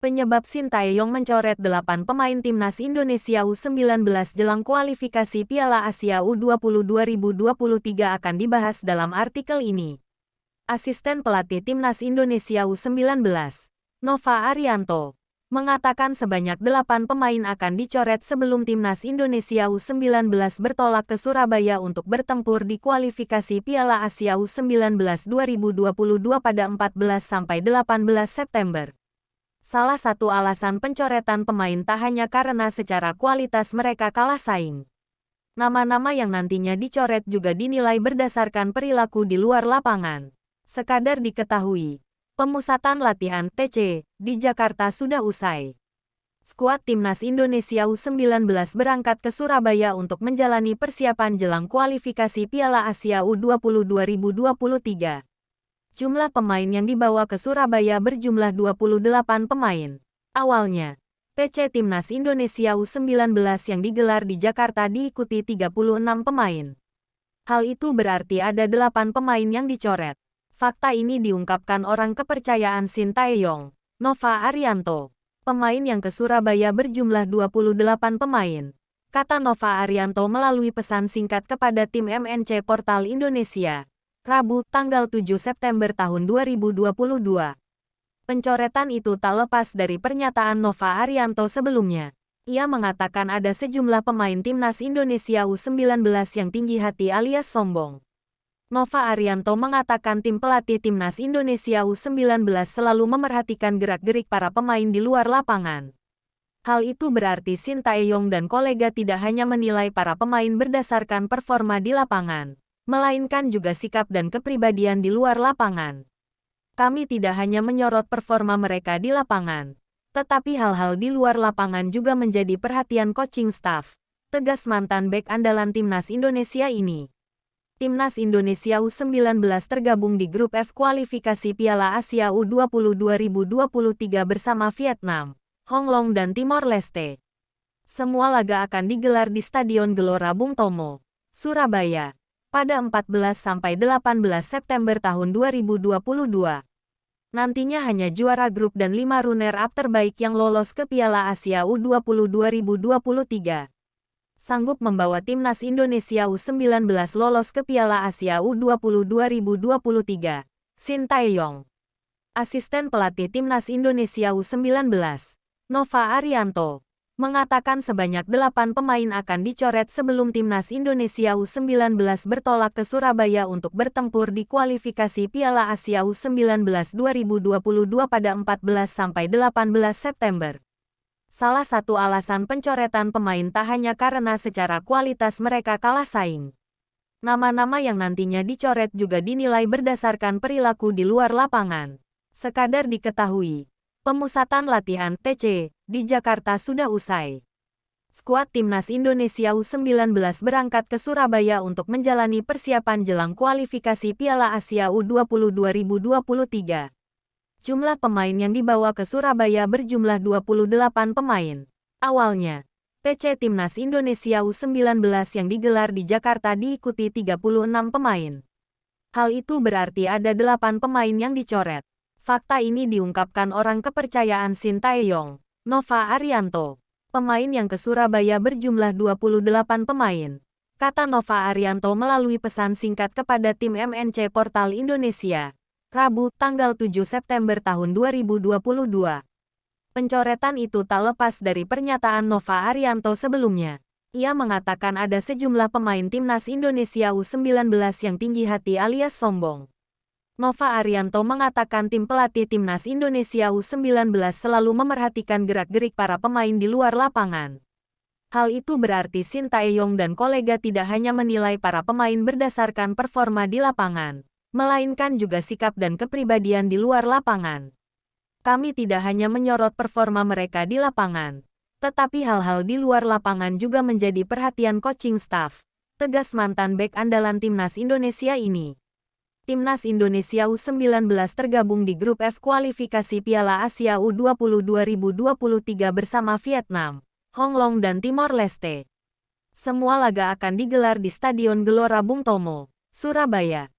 Penyebab Sintayong mencoret 8 pemain timnas Indonesia U19 jelang kualifikasi Piala Asia U20 2023 akan dibahas dalam artikel ini. Asisten pelatih timnas Indonesia U19, Nova Arianto, mengatakan sebanyak 8 pemain akan dicoret sebelum timnas Indonesia U19 bertolak ke Surabaya untuk bertempur di kualifikasi Piala Asia U19 2022 pada 14–18 September. Salah satu alasan pencoretan pemain tak hanya karena secara kualitas mereka kalah saing. Nama-nama yang nantinya dicoret juga dinilai berdasarkan perilaku di luar lapangan. Sekadar diketahui, pemusatan latihan TC di Jakarta sudah usai. Skuad timnas Indonesia U19 berangkat ke Surabaya untuk menjalani persiapan jelang kualifikasi Piala Asia U20 2023. Jumlah pemain yang dibawa ke Surabaya berjumlah 28 pemain. Awalnya, TC Timnas Indonesia U19 yang digelar di Jakarta diikuti 36 pemain. Hal itu berarti ada 8 pemain yang dicoret. Fakta ini diungkapkan orang kepercayaan Sintayong, Nova Arianto. Pemain yang ke Surabaya berjumlah 28 pemain, kata Nova Arianto melalui pesan singkat kepada tim MNC Portal Indonesia, Rabu, tanggal 7 September tahun 2022. Pencoretan itu tak lepas dari pernyataan Nova Arianto sebelumnya. Ia mengatakan ada sejumlah pemain timnas Indonesia U19 yang tinggi hati alias sombong. Nova Arianto mengatakan tim pelatih timnas Indonesia U19 selalu memerhatikan gerak-gerik para pemain di luar lapangan. Hal itu berarti Sintayong dan kolega tidak hanya menilai para pemain berdasarkan performa di lapangan, melainkan juga sikap dan kepribadian di luar lapangan. Kami tidak hanya menyorot performa mereka di lapangan, tetapi hal-hal di luar lapangan juga menjadi perhatian coaching staff, tegas mantan bek andalan timnas Indonesia ini. Timnas Indonesia U19 tergabung di grup F kualifikasi Piala Asia U20 2023 bersama Vietnam, Hong Kong dan Timor Leste. Semua laga akan digelar di Stadion Gelora Bung Tomo, Surabaya, pada 14–18 September tahun 2022. Nantinya hanya juara grup dan 5 runner-up terbaik yang lolos ke Piala Asia U20 2023. Sanggup membawa timnas Indonesia U19 lolos ke Piala Asia U20 2023. Sintayong, asisten pelatih timnas Indonesia U19, Nova Arianto, mengatakan sebanyak 8 pemain akan dicoret sebelum timnas Indonesia U19 bertolak ke Surabaya untuk bertempur di kualifikasi Piala Asia U19 2022 pada 14–18 September. Salah satu alasan pencoretan pemain tak hanya karena secara kualitas mereka kalah saing. Nama-nama yang nantinya dicoret juga dinilai berdasarkan perilaku di luar lapangan. Sekadar diketahui, pemusatan latihan TC di Jakarta sudah usai. Skuad timnas Indonesia U19 berangkat ke Surabaya untuk menjalani persiapan jelang kualifikasi Piala Asia U20 2023. Jumlah pemain yang dibawa ke Surabaya berjumlah 28 pemain. Awalnya, TC Timnas Indonesia U19 yang digelar di Jakarta diikuti 36 pemain. Hal itu berarti ada 8 pemain yang dicoret. Fakta ini diungkapkan orang kepercayaan Sintayong, Nova Arianto. Pemain yang ke Surabaya berjumlah 28 pemain, kata Nova Arianto melalui pesan singkat kepada tim MNC Portal Indonesia, Rabu, tanggal 7 September tahun 2022. Pencoretan itu tak lepas dari pernyataan Nova Arianto sebelumnya. Ia mengatakan ada sejumlah pemain timnas Indonesia U19 yang tinggi hati alias sombong. Nova Arianto mengatakan tim pelatih timnas Indonesia U19 selalu memerhatikan gerak-gerik para pemain di luar lapangan. Hal itu berarti Sintayong dan kolega tidak hanya menilai para pemain berdasarkan performa di lapangan, melainkan juga sikap dan kepribadian di luar lapangan. Kami tidak hanya menyorot performa mereka di lapangan, tetapi hal-hal di luar lapangan juga menjadi perhatian coaching staff, tegas mantan bek andalan timnas Indonesia ini. Timnas Indonesia U19 tergabung di grup F kualifikasi Piala Asia U20 2023 bersama Vietnam, Hong Kong dan Timor Leste. Semua laga akan digelar di Stadion Gelora Bung Tomo, Surabaya.